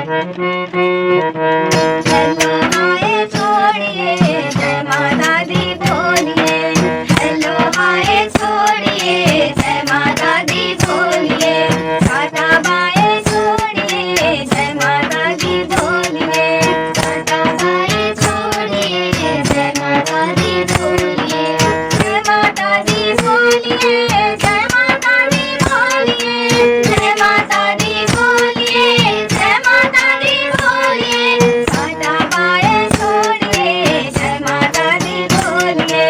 Hello hi छोड़िए, जय माता दी बोलिए। हेलो हाय छोड़िए, जय माता दी बोलिए। टाटा बाय छोड़िए, जय माता दी बोलिए। टाटा बाय छोड़िए, जय माता दी बोलिए। जय माता दी बोलिए, जय माता दी बोलिए। जय माता दी बोलिए, जय माता दी बोलिए। टाटा बाय छोड़िए, जय माता दी बोलिए।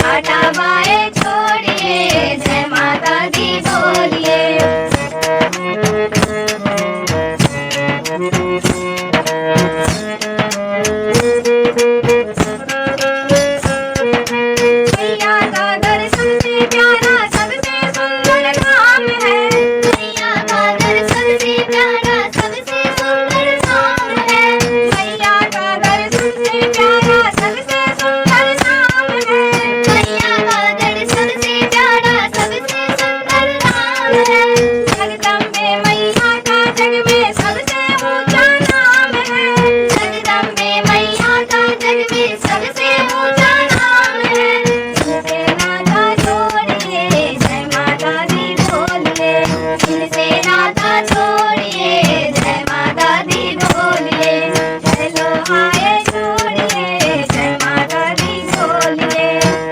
टाटा बाय छोड़िए, जय माता दी बोलिए। मैया का दर्शन से प्यारा सबसे सुंदर धाम है। मैया का दर्शन से प्यारा सबसे सुंदर धाम है। मैया का दर्शन से प्यारा सबसे सुंदर धाम है। मैया का दर्शन से प्यारा सबसे सुंदर धाम है। जगदम्बे मैया का जग में सबसे ऊंचा नाम है। जगदम्बे मैया का जग में सबसे ऊंचा नाम है। इनसे नाता जोड़िए, जय माता दी बोलिए। इनसे नाता जोड़िए, जय माता दी बोलिए। हेलो हाय छोड़िए, जय माता दी बोलिए।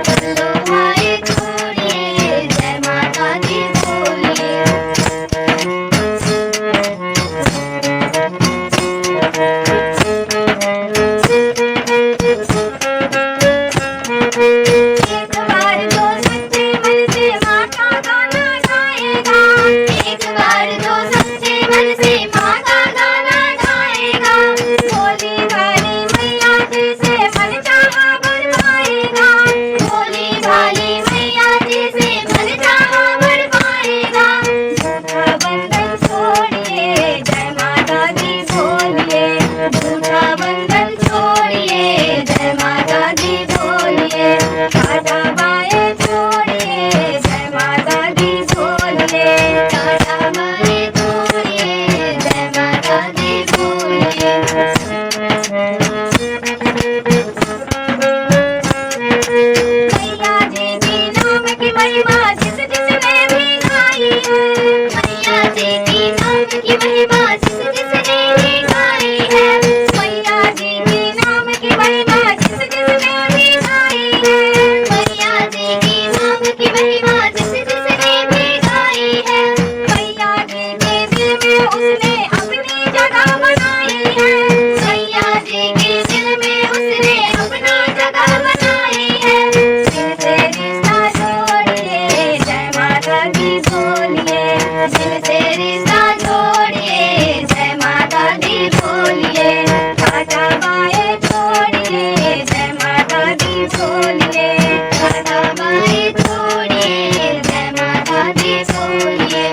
हेलो हाय छोड़िए, जय माता दी बोलिए। एक बार जो सच्चे मन से माँ का गाना गाएगा। एक बार जो सच्चे मन से माँ का गाना गाएगा। भोली भाली मैया जी से मन चाहा वर पाएगा। भोली भाली मैया जी से मन चाहा वर पाएगा। झूठा बंधन छोड़िए, जय माता दी बोलिए। झूठा बंधन छोड़िए, जय माता दी बोलिए। टाटा बाय छोड़िए, जय माता दी बोलिए। टाटा बाय छोड़िए, जय माता दी बोलिए। मैया जी की नाम की महिमा जिस जिसने भी गाई है। मैया जी की नाम की महिमा जिस जिसने भी गाई है। मैया जी की नाम की महिमा जिस जिसने भी गाई है। मैया जी की नाम की महिमा जिस जिसने भी गाई है। मैया जी के दिल में उसने अपनी जगह बनाई है। मैया जी के दिल में उसने अपनी जगह बनाई है। दिल से रिश्ता जोड़िए, जय माता दी बोलिए। दिल से रिश्ता जोड़िए, जय माता दी बोलिए। टाटा बाय छोड़िए, जय माता दी बोलिए। टाटा बाय छोड़िए, जय माता दी बोलिए।